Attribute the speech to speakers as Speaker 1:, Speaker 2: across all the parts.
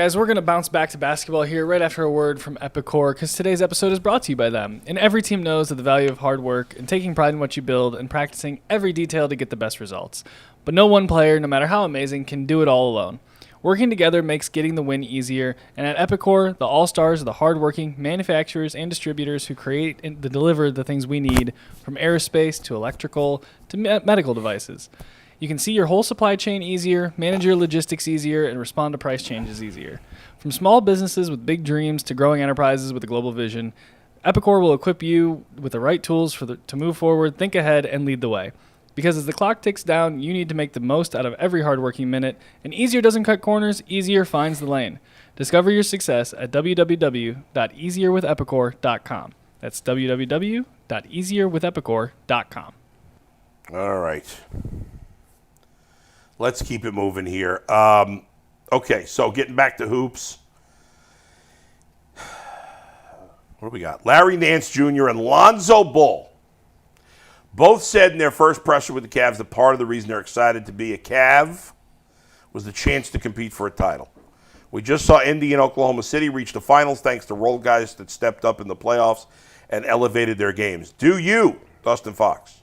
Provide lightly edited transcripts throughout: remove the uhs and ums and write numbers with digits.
Speaker 1: Guys, we're going to bounce back to basketball here right after a word from Epicor, because today's episode is brought to you by them. And every team knows that the value of hard work and taking pride in what you build and practicing every detail to get the best results. But no one player, no matter how amazing, can do it all alone. Working together makes getting the win easier, and at Epicor, the all-stars are the hard-working manufacturers and distributors who create and deliver the things we need, from aerospace to electrical to medical devices. You can see your whole supply chain easier, manage your logistics easier, and respond to price changes easier. From small businesses with big dreams to growing enterprises with a global vision, Epicor will equip you with the right tools to move forward, think ahead, and lead the way. Because as the clock ticks down, you need to make the most out of every hardworking minute, and easier doesn't cut corners, easier finds the lane. Discover your success at www.easierwithepicor.com. That's www.easierwithepicor.com.
Speaker 2: All right. Let's keep it moving here. Okay, so getting back to hoops. What do we got? Larry Nance Jr. and Lonzo Ball both said in their first presser with the Cavs that part of the reason they're excited to be a Cav was the chance to compete for a title. We just saw Indy and Oklahoma City reach the finals thanks to role guys that stepped up in the playoffs and elevated their games. Do you, Dustin Fox,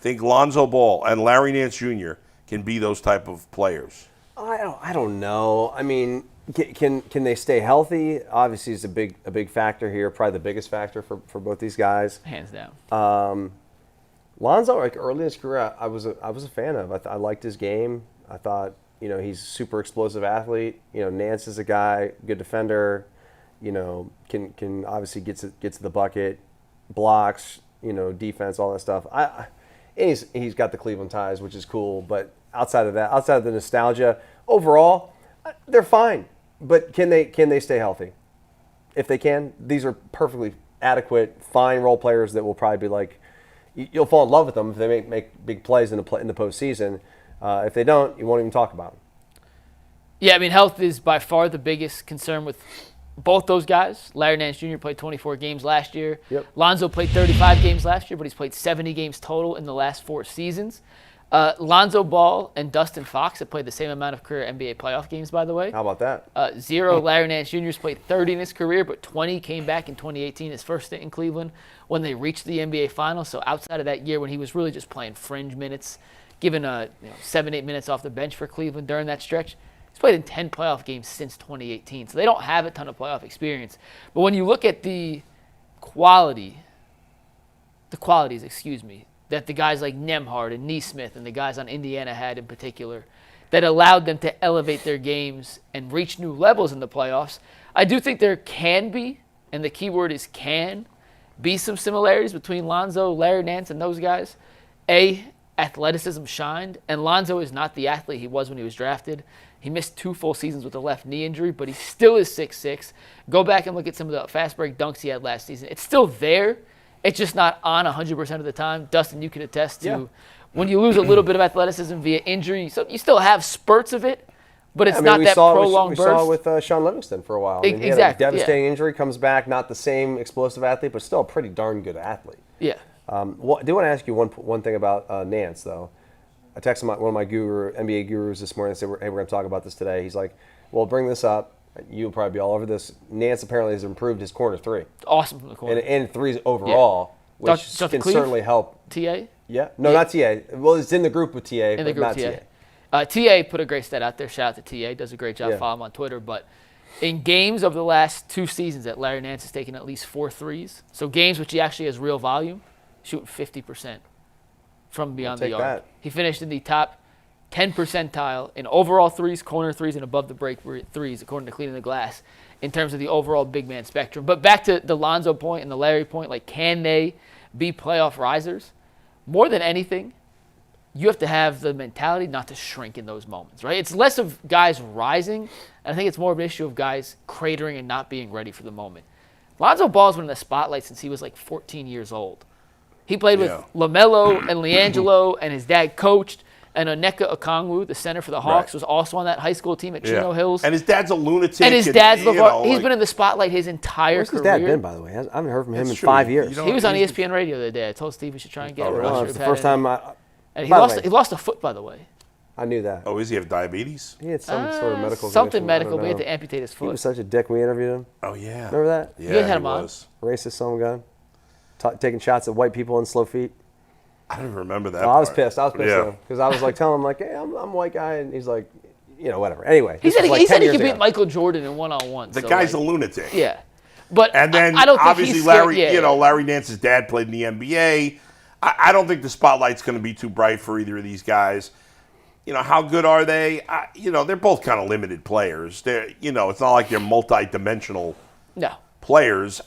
Speaker 2: think Lonzo Ball and Larry Nance Jr. can be those type of players?
Speaker 3: I don't know. I mean, can they stay healthy? Obviously, it's a big factor here. Probably the biggest factor for both these guys.
Speaker 4: Hands down.
Speaker 3: Lonzo, like early in his career, I was a fan of. I liked his game. I thought, he's a super explosive athlete. Nance is a guy, good defender. Can obviously get to the bucket, blocks. Defense, all that stuff. And he's got the Cleveland ties, which is cool. But outside of that, outside of the nostalgia, overall, they're fine. But can they stay healthy? If they can, these are perfectly adequate, fine role players that will probably be like, you'll fall in love with them if they make big plays in the postseason. If they don't, you won't even talk about them.
Speaker 4: Yeah, I mean, health is by far the biggest concern with both those guys. Larry Nance Jr. played 24 games last year.
Speaker 3: Yep.
Speaker 4: Lonzo played 35 games last year, but he's played 70 games total in the last 4 seasons. Lonzo Ball and Dustin Fox have played the same amount of career NBA playoff games, by the way.
Speaker 3: How about that?
Speaker 4: 0. Larry Nance Jr.'s played 30 in his career, but 20 came back in 2018, his first stint in Cleveland, when they reached the NBA Finals. So outside of that year when he was really just playing fringe minutes, given 7-8 minutes off the bench for Cleveland during that stretch, he's played in 10 playoff games since 2018. So they don't have a ton of playoff experience. But when you look at the qualities, that the guys like Nembhard and Neesmith and the guys on Indiana had in particular, that allowed them to elevate their games and reach new levels in the playoffs, I do think there can be, and the key word is can, be some similarities between Lonzo, Larry Nance, and those guys. Athleticism shined, and Lonzo is not the athlete he was when he was drafted. He missed 2 full seasons with a left knee injury, but he still is 6'6". Go back and look at some of the fast break dunks he had last season. It's still there. It's just not on 100% of the time. Dustin, you can attest to when you lose a little bit of athleticism via injury, so you still have spurts of it, but it's not that prolonged burst.
Speaker 3: We saw it with Sean Livingston for a while. He had a devastating injury, comes back, not the same explosive athlete, but still a pretty darn good athlete.
Speaker 4: Yeah.
Speaker 3: I do want to ask you one thing about Nance, though. I texted one of my NBA gurus this morning and said, hey, we're going to talk about this today. He's like, well, bring this up. You'll probably be all over this. Nance apparently has improved his corner 3.
Speaker 4: Awesome from the corner.
Speaker 3: And threes overall, which can certainly help.
Speaker 4: TA?
Speaker 3: Yeah. No, not TA. Well, it's in the group with TA,
Speaker 4: but
Speaker 3: not TA.
Speaker 4: TA put a great stat out there. Shout out to TA. Does a great job. Follow him on Twitter. But in games of the last 2 seasons that Larry Nance has taken at least 4 threes, so games which he actually has real volume, shooting 50% from beyond the arc.
Speaker 3: That.
Speaker 4: He finished in the top 10 percentile in overall threes, corner threes, and above the break threes, according to Cleaning the Glass, in terms of the overall big man spectrum. But back to the Lonzo point and the Larry point, like, can they be playoff risers? More than anything, you have to have the mentality not to shrink in those moments, right? It's less of guys rising, and I think it's more of an issue of guys cratering and not being ready for the moment. Lonzo Ball's been in the spotlight since he was like 14 years old. He played with LaMelo and LiAngelo, and his dad coached. And Onyeka Okongwu, the center for the Hawks, was also on that high school team at Chino Hills.
Speaker 2: And his dad's a lunatic.
Speaker 4: And his dad's LeVar. He's been in the spotlight his entire
Speaker 3: career. Where's his dad been, by the way? I haven't heard from him in 5 years.
Speaker 4: He was on ESPN Radio the other day. I told Steve we should try and get him.
Speaker 3: It's the first time
Speaker 4: and he lost a foot, by the way.
Speaker 3: I knew that.
Speaker 2: Oh, does he have diabetes?
Speaker 3: He had some sort of medical
Speaker 4: something
Speaker 3: condition.
Speaker 4: medical.
Speaker 3: I
Speaker 4: We
Speaker 3: don't
Speaker 4: had to
Speaker 3: know.
Speaker 4: amputate his
Speaker 3: He
Speaker 4: foot.
Speaker 3: was such a dick. We interviewed him.
Speaker 2: Oh, yeah.
Speaker 3: Remember that?
Speaker 2: Yeah,
Speaker 4: guys had
Speaker 2: he
Speaker 4: him on?
Speaker 2: was.
Speaker 3: Racist some gun. Taking shots at white people in slow feet.
Speaker 2: I don't even remember that
Speaker 3: Oh, I was
Speaker 2: part.
Speaker 3: pissed. I was pissed
Speaker 2: Yeah.
Speaker 3: because I was like telling him like, hey, I'm a white guy, and he's like, whatever. Anyway,
Speaker 4: He
Speaker 3: this
Speaker 4: said
Speaker 3: was, like,
Speaker 4: he
Speaker 3: 10
Speaker 4: said he
Speaker 3: years
Speaker 4: could beat
Speaker 3: ago.
Speaker 4: Michael Jordan in one-on-one.
Speaker 2: The
Speaker 4: so,
Speaker 2: guy's
Speaker 4: like,
Speaker 2: a lunatic.
Speaker 4: yeah. But
Speaker 2: And then
Speaker 4: I don't think
Speaker 2: obviously
Speaker 4: he's scared.
Speaker 2: Larry,
Speaker 4: Yeah.
Speaker 2: Larry Nance's dad played in the NBA. I don't think the spotlight's going to be too bright for either of these guys. How good are they? They're both kind of limited players. It's not like they're multi-dimensional
Speaker 4: No.
Speaker 2: players.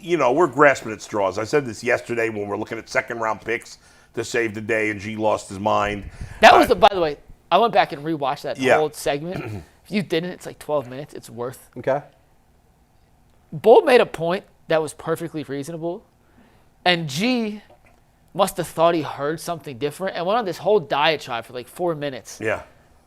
Speaker 2: We're grasping at straws. I said this yesterday when we're looking at second-round picks to save the day, and G lost his mind.
Speaker 4: That was by the way, I went back and rewatched that
Speaker 2: Yeah.
Speaker 4: whole segment. If you didn't, it's like 12 minutes. It's worth.
Speaker 3: Okay.
Speaker 4: Bull made a point that was perfectly reasonable, and G must have thought he heard something different and went on this whole diatribe for like 4 minutes,
Speaker 2: Yeah.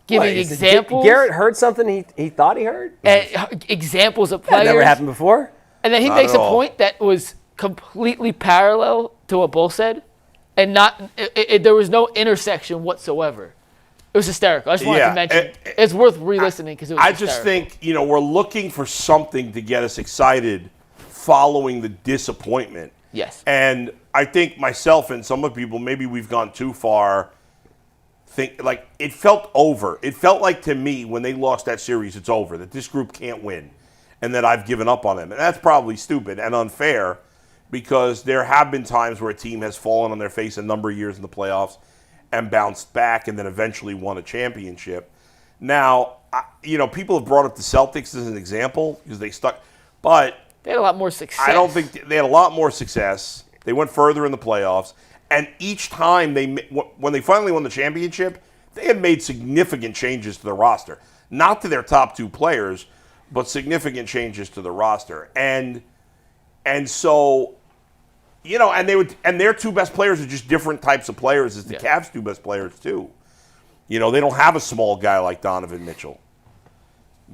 Speaker 4: giving
Speaker 3: Wait, is it
Speaker 4: examples.
Speaker 3: Garrett heard something he thought he heard?
Speaker 4: Examples of
Speaker 3: That
Speaker 4: players.
Speaker 3: never happened before.
Speaker 4: And then he
Speaker 2: Not
Speaker 4: makes
Speaker 2: at
Speaker 4: a
Speaker 2: all.
Speaker 4: point that was completely parallel to what Bull said, and there was no intersection whatsoever. It was hysterical. I just wanted to mention it's worth re-listening because it was
Speaker 2: I just
Speaker 4: hysterical.
Speaker 2: think, we're looking for something to get us excited following the disappointment.
Speaker 4: Yes.
Speaker 2: And I think myself and some of people, maybe we've gone too far. It felt over. It felt like to me when they lost that series, it's over, that this group can't win and that I've given up on them. And that's probably stupid and unfair because there have been times where a team has fallen on their face a number of years in the playoffs and bounced back and then eventually won a championship. Now, people have brought up the Celtics as an example because they stuck, but
Speaker 4: They had a lot more success.
Speaker 2: I don't think they had a lot more success. They went further in the playoffs, and each time when they finally won the championship, they had made significant changes to the roster, not to their top two players, but significant changes to the roster, and so, and their two best players are just different types of players as the Cavs' two best players too. They don't have a small guy like Donovan Mitchell.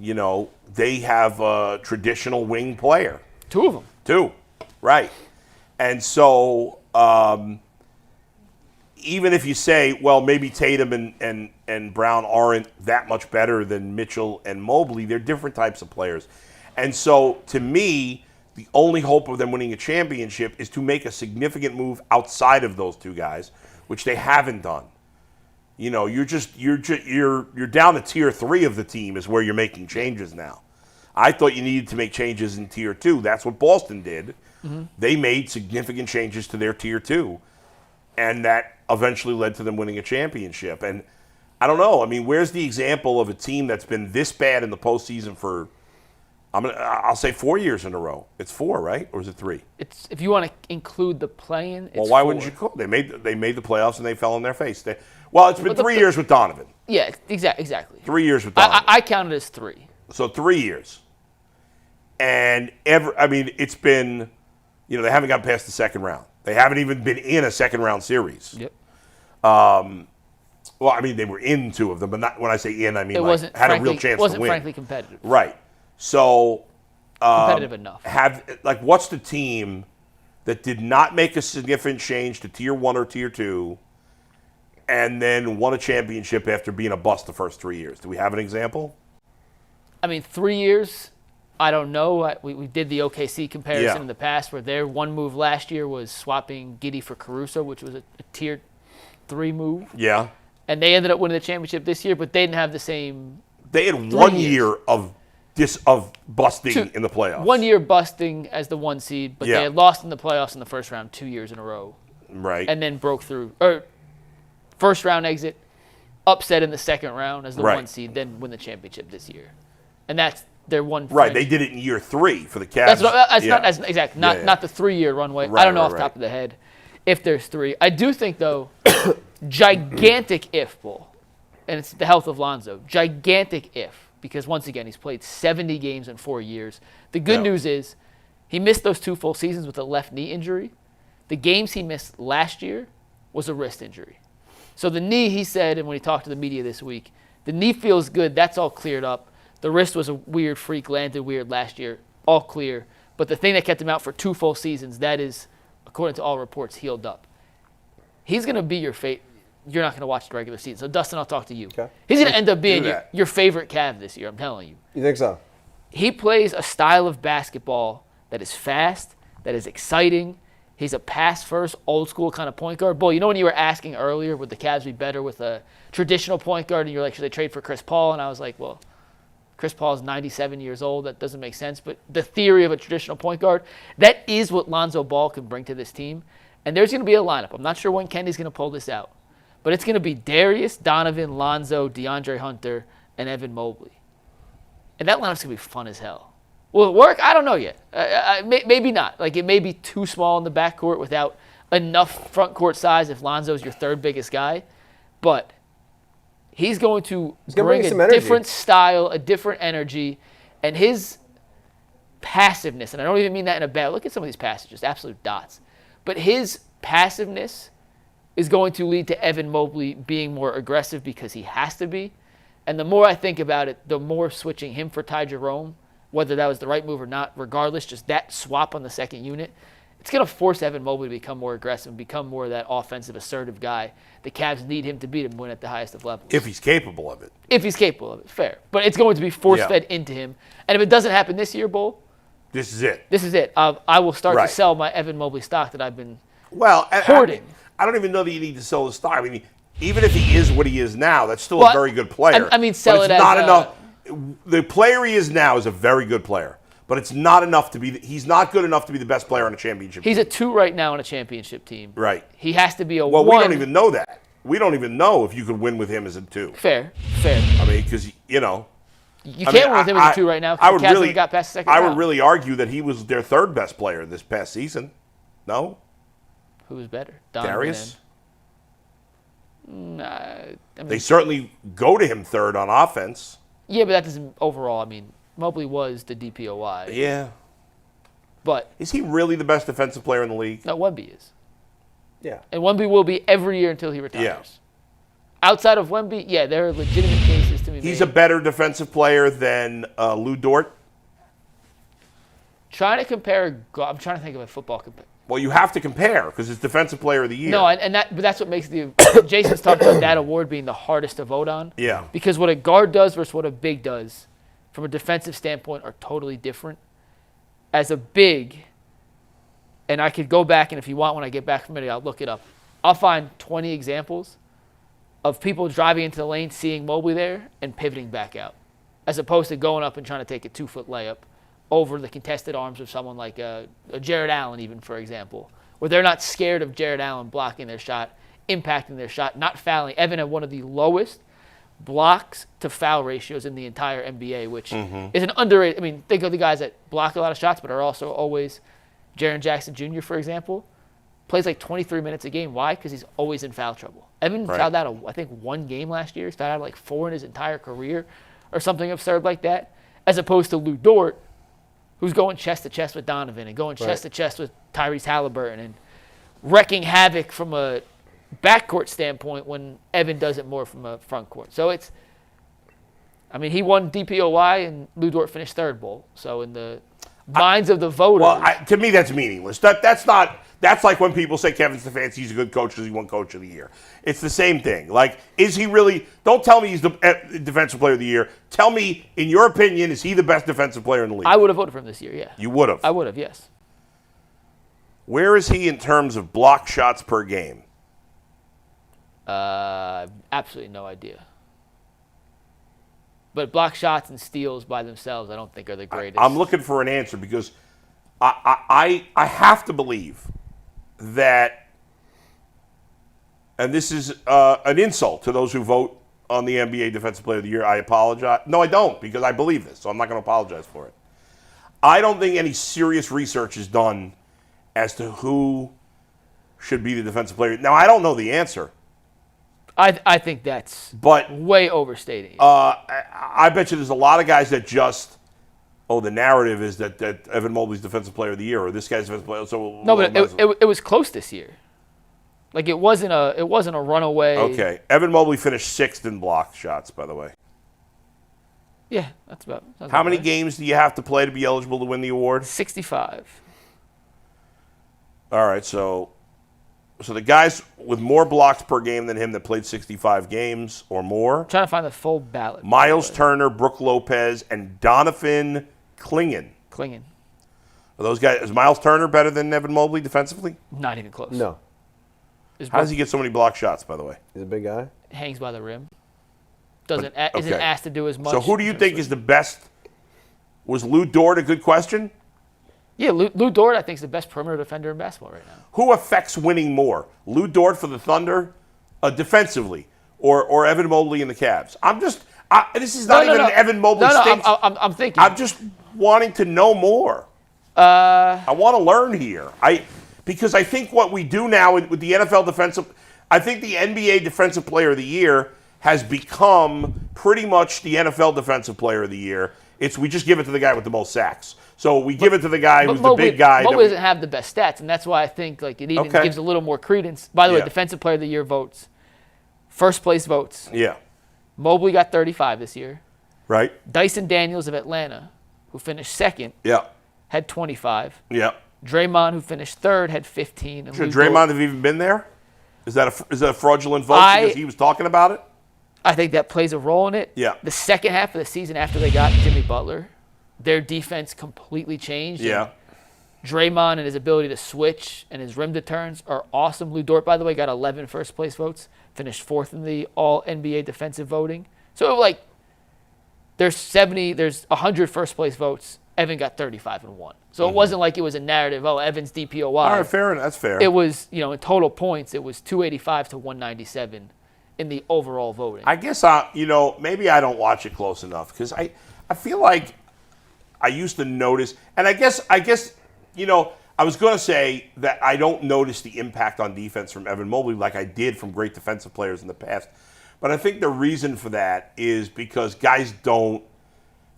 Speaker 2: They have a traditional wing player.
Speaker 4: Two of them.
Speaker 2: Two, right. And so even if you say, well, maybe Tatum and Brown aren't that much better than Mitchell and Mobley, they're different types of players. And so to me, the only hope of them winning a championship is to make a significant move outside of those two guys, which they haven't done. You're down to tier 3 of the team is where you're making changes now. I thought you needed to make changes in tier 2. That's what Boston did. Mm-hmm. They made significant changes to their tier 2, and that eventually led to them winning a championship. And I don't know. I mean, where's the example of a team that's been this bad in the postseason for, I'll say 4 years in a row. It's 4, right? Or is it 3?
Speaker 4: It's if you want to include the play-in. It's
Speaker 2: Well, why
Speaker 4: 4.
Speaker 2: wouldn't you call? They made the playoffs and they fell on their face. It's been 3 years with Donovan.
Speaker 4: Yeah, exactly.
Speaker 2: 3 years with Donovan.
Speaker 4: I counted as 3.
Speaker 2: So 3 years. And it's been, they haven't gotten past the second round. They haven't even been in a second round series.
Speaker 4: Yep.
Speaker 2: They were in 2 of them, but not when I say in, I mean
Speaker 4: It wasn't
Speaker 2: had
Speaker 4: frankly,
Speaker 2: a real chance to
Speaker 4: wasn't
Speaker 2: win.
Speaker 4: frankly competitive.
Speaker 2: Right. So
Speaker 4: Competitive enough.
Speaker 2: what's the team that did not make a significant change to tier 1 or tier 2 and then won a championship after being a bust the first 3 years? Do we have an example?
Speaker 4: 3 years, I don't know. We did the OKC comparison
Speaker 2: Yeah.
Speaker 4: in the past where their one move last year was swapping Giddey for Caruso, which was a tier 3 move.
Speaker 2: Yeah.
Speaker 4: And they ended up winning the championship this year, but they didn't have the same.
Speaker 2: They had 1
Speaker 4: years.
Speaker 2: year of busting in the playoffs.
Speaker 4: 1 year busting as the 1 seed, but
Speaker 2: Yeah.
Speaker 4: they had lost in the playoffs in the first round 2 years in a row.
Speaker 2: Right.
Speaker 4: And then broke through. Or first round exit, upset in the second round as the
Speaker 2: Right.
Speaker 4: 1 seed, then win the championship this year. And that's their one.
Speaker 2: Right.
Speaker 4: franchise.
Speaker 2: They did it in year 3 for the Cavs.
Speaker 4: Not the 3 year runway.
Speaker 2: Right,
Speaker 4: I don't know
Speaker 2: right,
Speaker 4: off the top
Speaker 2: right.
Speaker 4: of the head if there's 3. I do think though, gigantic if, Bull, and it's the health of Lonzo. Gigantic if, because once again he's played 70 games in 4 years. The good
Speaker 2: Yeah.
Speaker 4: news is he missed those 2 full seasons with a left knee injury. The games he missed last year was a wrist injury. So the knee, he said, and when he talked to the media this week, the knee feels good. That's all cleared up. The wrist was a weird freak, landed weird last year. All clear. But the thing that kept him out for 2 full seasons, that is, according to all reports, healed up. He's going to be your you're not going to watch the regular season. So, Dustin, I'll talk to you.
Speaker 3: Okay.
Speaker 4: He's going to end up being
Speaker 2: that.
Speaker 4: your favorite Cav this year, I'm telling you.
Speaker 3: You think so?
Speaker 4: He plays a style of basketball that is fast, that is exciting. He's a pass-first, old-school kind of point guard. Bull, you know when you were asking earlier, would the Cavs be better with a traditional point guard? And you're like, should they trade for Chris Paul? And I was like, well, Chris Paul is 97 years old. That doesn't make sense. But the theory of a traditional point guard, that is what Lonzo Ball can bring to this team. And there's going to be a lineup. I'm not sure when Kenny's going to pull this out. But it's going to be Darius, Donovan, Lonzo, DeAndre Hunter, and Evan Mobley. And that lineup's going to be fun as hell. Will it work? I don't know yet. Maybe not. Like, it may be too small in the backcourt without enough front court size if Lonzo's your third biggest guy. But he's going to bring a different style, a different energy, and his passiveness, and I don't even mean that in a bad, look at some of these passes, just absolute dots. But his passiveness is going to lead to Evan Mobley being more aggressive because he has to be. And the more I think about it, the more switching him for Ty Jerome, whether that was the right move or not, regardless, just that swap on the second unit, it's going to force Evan Mobley to become more aggressive and become more of that offensive, assertive guy the Cavs need him to be to win at the highest of levels.
Speaker 2: If he's capable of it.
Speaker 4: If he's capable of it, fair. But it's going to be force-fed into him. And if it doesn't happen this year, Bull,
Speaker 2: this is it.
Speaker 4: This is it. I will start to sell my Evan Mobley stock that I've been hoarding.
Speaker 2: I don't even know that you need to sell the stock. I mean, even if he is what he is now, that's still a very good player.
Speaker 4: I mean, sell
Speaker 2: but
Speaker 4: it
Speaker 2: it's
Speaker 4: as
Speaker 2: not enough. The player he is now is a very good player, but it's not enough to be. He's not good enough to be the best player on a championship team.
Speaker 4: He's a 2 right now on a championship team.
Speaker 2: Right.
Speaker 4: He has to be a 1.
Speaker 2: Well, we don't even know that. We don't even know if you could win with him as a 2.
Speaker 4: Fair.
Speaker 2: I mean, because you can't
Speaker 4: win with him as a 2 right now because the Cavs haven't got past the second round.
Speaker 2: I would really argue that he was their 3rd best player this past season. No?
Speaker 4: Who was better?
Speaker 2: Darius?
Speaker 4: I mean,
Speaker 2: they certainly go to him 3rd on offense.
Speaker 4: Yeah, but that doesn't overall. I mean, Mobley was the DPOY.
Speaker 2: Yeah.
Speaker 4: But
Speaker 2: is he really the best defensive player in the league?
Speaker 4: No, Wemby is.
Speaker 3: Yeah.
Speaker 4: And Wemby will be every year until he retires.
Speaker 2: Yeah.
Speaker 4: Outside of Wemby, yeah, there are legitimate cases to be made.
Speaker 2: He's a better defensive player than Lou Dort.
Speaker 4: I'm trying to think of a football compare.
Speaker 2: Well, you have to compare because it's Defensive Player of the Year.
Speaker 4: No, but that's what makes Jason's talked about that award being the hardest to vote on.
Speaker 2: Yeah.
Speaker 4: Because what a guard does versus what a big does, from a defensive standpoint, are totally different. As a big, and I could go back, and if you want, when I get back from it, I'll look it up. I'll find 20 examples of people driving into the lane, seeing Mobley there, and pivoting back out, as opposed to going up and trying to take a 2-foot layup over the contested arms of someone like a Jared Allen, even, for example, where they're not scared of Jared Allen blocking their shot, impacting their shot, not fouling. Evan had one of the lowest blocks to foul ratios in the entire NBA, which is an underrated. I mean, think of the guys that block a lot of shots but are also always Jaren Jackson Jr., for example, plays like 23 minutes a game. Why? Because he's always in foul trouble. Evan fouled out, I think, 1 game last year. He's fouled out like 4 in his entire career or something absurd like that, as opposed to Lou Dort, who's going chest to chest with Donovan and going chest to chest with Tyrese Halliburton and wrecking havoc from a backcourt standpoint when Evan does it more from a front court. So he won DPOY and Lou Dort finished 3rd, Bull. So in the minds of the voters.
Speaker 2: Well, to me, that's meaningless. That's like when people say Kevin Stefanski's a good coach because he won Coach of the Year. It's the same thing. Like, is he really? Don't tell me he's the Defensive Player of the Year. Tell me, in your opinion, is he the best defensive player in the league?
Speaker 4: I would have voted for him this year, yeah.
Speaker 2: You would have?
Speaker 4: I would have, yes.
Speaker 2: Where is he in terms of block shots per game?
Speaker 4: Absolutely no idea. But block shots and steals by themselves, I don't think are the greatest.
Speaker 2: I'm looking for an answer because I have to believe that, and this is an insult to those who vote on the NBA Defensive Player of the Year. I apologize. No, I don't, because I believe this, so I'm not going to apologize for it. I don't think any serious research is done as to who should be the defensive player. Now, I don't know the answer.
Speaker 4: I think that's way overstating.
Speaker 2: I bet you there's a lot of guys that just, the narrative is that Evan Mobley's Defensive Player of the Year or this guy's Defensive Player. So
Speaker 4: no, but it was close this year. Like it wasn't a runaway.
Speaker 2: Okay, Evan Mobley finished 6th in block shots, by the way.
Speaker 4: Yeah, that's about.
Speaker 2: How many games do you have to play to be eligible to win the award?
Speaker 4: 65.
Speaker 2: All right, so So the guys with more blocks per game than him that played 65 games or more.
Speaker 4: Trying to find the full ballot.
Speaker 2: Miles Turner, Brook Lopez, and Donovan Clingan. Are those guys? Is Miles Turner better than Evan Mobley defensively?
Speaker 4: Not even close.
Speaker 3: No.
Speaker 2: How does he get so many block shots, by the way?
Speaker 3: He's a big guy.
Speaker 4: Hangs by the rim. Isn't asked to do as much.
Speaker 2: So who do you think is the best? Was Lou Dort a good question?
Speaker 4: Yeah, Lou Dort, I think, is the best perimeter defender in basketball right now.
Speaker 2: Who affects winning more? Lou Dort for the Thunder, defensively, or Evan Mobley in the Cavs? This is not even an Evan Mobley stink.
Speaker 4: I'm thinking.
Speaker 2: I'm just wanting to know more. I want to learn here. Because I think what we do now with the NFL defensive, I think the NBA Defensive Player of the Year has become pretty much the NFL Defensive Player of the Year. We just give it to the guy with the most sacks. So we give it to the guy who's the big guy.
Speaker 4: Mobley doesn't have the best stats, and that's why I think it even gives a little more credence. By the way, Defensive Player of the Year votes. First place votes.
Speaker 2: Yeah.
Speaker 4: Mobley got 35 this year.
Speaker 2: Right.
Speaker 4: Dyson Daniels of Atlanta, who finished second, had 25.
Speaker 2: Yeah.
Speaker 4: Draymond, who finished third, had 15. And
Speaker 2: Should Draymond have even been there? Is that a fraudulent vote because he was talking about it?
Speaker 4: I think that plays a role in it.
Speaker 2: Yeah.
Speaker 4: The second half of the season after they got Jimmy Butler, their defense completely changed.
Speaker 2: Yeah.
Speaker 4: Draymond and his ability to switch and his rim returns are awesome. Lou Dort, by the way, got 11 first-place votes, finished fourth in the All-NBA defensive voting. So, there's 100 first-place votes. Evan got 35 and 1. So it wasn't like it was a narrative, Evan's DPOY.
Speaker 2: All right, fair enough. That's fair.
Speaker 4: It was, in total points, it was 285 to 197 in the overall voting.
Speaker 2: I guess, maybe I don't watch it close enough because I feel like I used to notice, and I guess, I was going to say that I don't notice the impact on defense from Evan Mobley like I did from great defensive players in the past. But I think the reason for that is because guys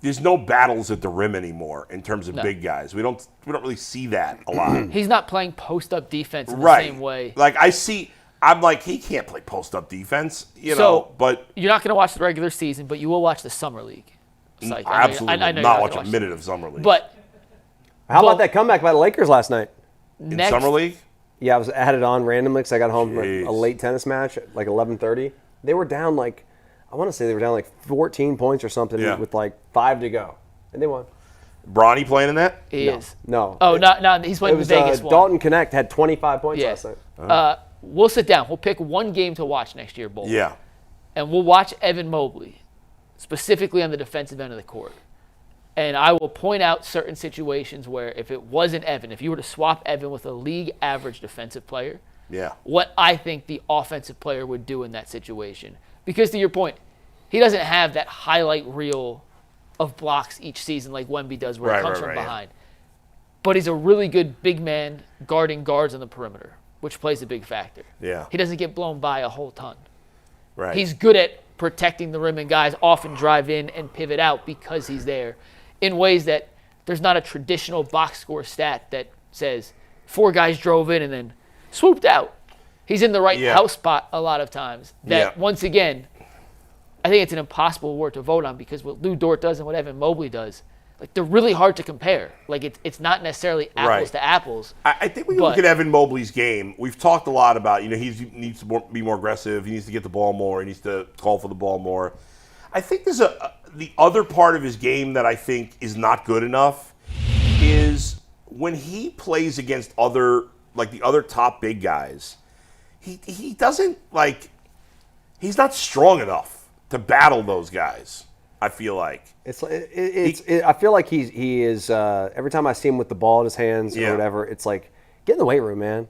Speaker 2: there's no battles at the rim anymore in terms of big guys. We don't really see that a lot.
Speaker 4: He's not playing post-up defense in the same way.
Speaker 2: I'm like, he can't play post-up defense, but
Speaker 4: you're not going to watch the regular season, but you will watch the Summer League.
Speaker 2: I absolutely will not watch a minute of Summer League.
Speaker 4: But
Speaker 3: how about that comeback by the Lakers last night?
Speaker 2: In Summer League?
Speaker 3: Yeah, I added on randomly because I got home from a late tennis match at 11:30. They were down I want to say they were down 14 points or something with 5 to go, and they won.
Speaker 2: Bronny playing in that?
Speaker 4: He is.
Speaker 3: No.
Speaker 4: Oh, no, he's playing the Vegas one.
Speaker 3: Dalton Connect had 25 points last night.
Speaker 4: We'll sit down. We'll pick one game to watch next year, Bull.
Speaker 2: Yeah.
Speaker 4: And we'll watch Evan Mobley, specifically on the defensive end of the court. And I will point out certain situations where if it wasn't Evan, if you were to swap Evan with a league average defensive player, what I think the offensive player would do in that situation. Because to your point, he doesn't have that highlight reel of blocks each season like Wemby does where it comes from behind. But he's a really good big man guarding guards on the perimeter, which plays a big factor.
Speaker 2: Yeah.
Speaker 4: He doesn't get blown by a whole ton.
Speaker 2: Right.
Speaker 4: He's good at protecting the rim, and guys often drive in and pivot out because he's there in ways that there's not a traditional box score stat that says 4 guys drove in and then swooped out. He's in the right house spot a lot of times. That, once again, I think it's an impossible award to vote on because what Lou Dort does and what Evan Mobley does, they're really hard to compare. It's not necessarily apples to apples.
Speaker 2: I think when you look at Evan Mobley's game, we've talked a lot about, he needs to be more aggressive. He needs to get the ball more. He needs to call for the ball more. I think there's the other part of his game that I think is not good enough is when he plays against the other top big guys, he doesn't he's not strong enough to battle those guys. I feel like
Speaker 3: I feel like he is every time I see him with the ball in his hands or whatever, it's get in the weight room, man.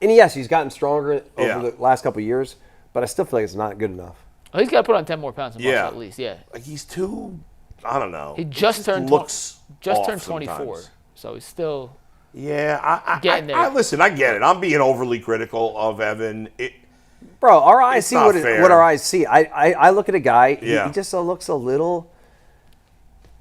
Speaker 3: And yes, he's gotten stronger over the last couple of years, but I still feel like it's not good enough.
Speaker 4: Well, he's got to put on 10 more pounds in muscle at least. Yeah,
Speaker 2: he's too. I don't know.
Speaker 4: He just turned 24,
Speaker 2: sometimes.
Speaker 4: so he's still.
Speaker 2: Yeah,
Speaker 4: getting there.
Speaker 2: Listen, I get it. I'm being overly critical of Evan.
Speaker 3: Bro, our eyes see what our eyes see. I look at a guy, he just looks a little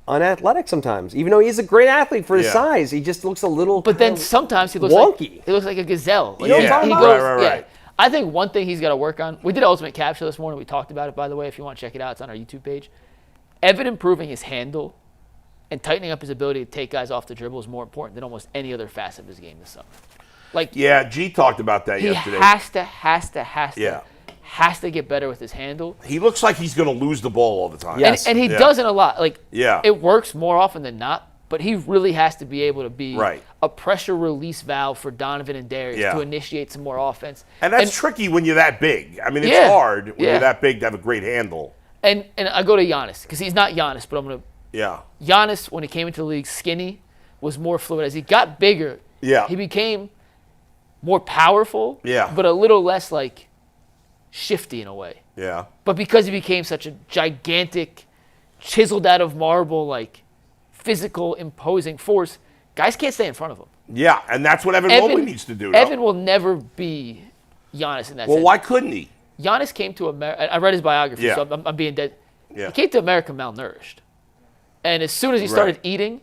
Speaker 3: unathletic sometimes. Even though he's a great athlete for his size, he just looks a little
Speaker 4: But then sometimes he looks
Speaker 3: wonky.
Speaker 4: He looks like a gazelle.
Speaker 3: You know what I'm talking about?
Speaker 2: Right.
Speaker 4: I think one thing he's got to work on, we did Ultimate Capture this morning. We talked about it, by the way. If you want to check it out, it's on our YouTube page. Evan improving his handle and tightening up his ability to take guys off the dribble is more important than almost any other facet of his game this summer. Like,
Speaker 2: Yeah, G talked about that
Speaker 4: he
Speaker 2: yesterday.
Speaker 4: has to get better with his handle.
Speaker 2: He looks like he's going to lose the ball all the time.
Speaker 3: Yes.
Speaker 4: And he
Speaker 2: Yeah.
Speaker 4: does it a lot. Like,
Speaker 2: Yeah.
Speaker 4: it works more often than not, but he really has to be able to be
Speaker 2: Right.
Speaker 4: a pressure release valve for Donovan and Darius
Speaker 2: Yeah.
Speaker 4: to initiate some more offense.
Speaker 2: And that's tricky when you're that big. I mean, it's
Speaker 4: Yeah.
Speaker 2: hard when
Speaker 4: Yeah.
Speaker 2: you're that big to have a great handle.
Speaker 4: And I go to Giannis, because he's not Giannis, but I'm going to
Speaker 2: Yeah.
Speaker 4: Giannis, when he came into the league skinny, was more fluid. As he got bigger,
Speaker 2: Yeah.
Speaker 4: he became more powerful,
Speaker 2: Yeah.
Speaker 4: but a little less like shifty in a way.
Speaker 2: Yeah.
Speaker 4: But because he became such a gigantic, chiseled out of marble, like physical, imposing force, guys can't stay in front of him.
Speaker 2: Yeah, and that's what Evan Mobley needs to do. no?
Speaker 4: Evan will never be Giannis in that
Speaker 2: Well,
Speaker 4: sense.
Speaker 2: why couldn't he?
Speaker 4: Giannis came to America. I read his biography,
Speaker 2: Yeah.
Speaker 4: so I'm being dead.
Speaker 2: Yeah.
Speaker 4: He came to America malnourished. And as soon as he started eating,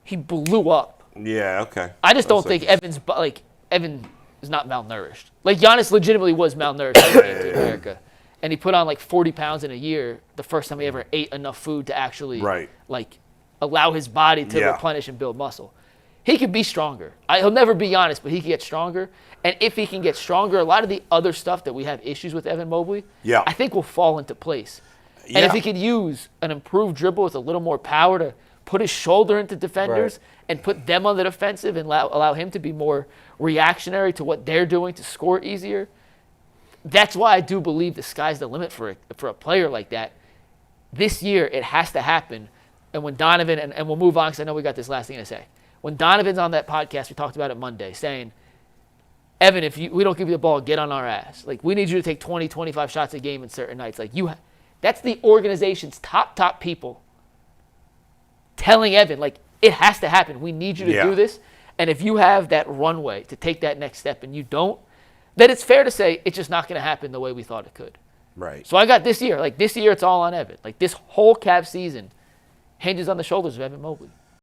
Speaker 4: he blew up.
Speaker 2: Yeah, okay.
Speaker 4: I just don't think Evan is not malnourished. Like Giannis legitimately was malnourished when he came to America. And he put on like 40 pounds in a year the first time he ever ate enough food to actually like allow his body to replenish and build muscle. He could be stronger. He'll never be Giannis, but he can get stronger. And if he can get stronger, a lot of the other stuff that we have issues with Evan Mobley, I think will fall into place. And if he could use an improved dribble with a little more power to put his shoulder into defenders and put them on the defensive and allow him to be more reactionary to what they're doing to score easier, that's why I do believe the sky's the limit for a player like that. This year, it has to happen. And when Donovan, and we'll move on because I know we got this last thing to say. When Donovan's on that podcast, we talked about it Monday, saying, Evan, if we don't give you the ball, get on our ass. Like, we need you to take 20, 25 shots a game in certain nights. Like, that's the organization's top people telling Evan, like, it has to happen. We need you to do this. And if you have that runway to take that next step and you don't, then it's fair to say it's just not going to happen the way we thought it could.
Speaker 2: Right.
Speaker 4: So I got this year. Like, this year, it's all on Evan. Like, this whole Cavs season hinges on the shoulders of Evan Mobley.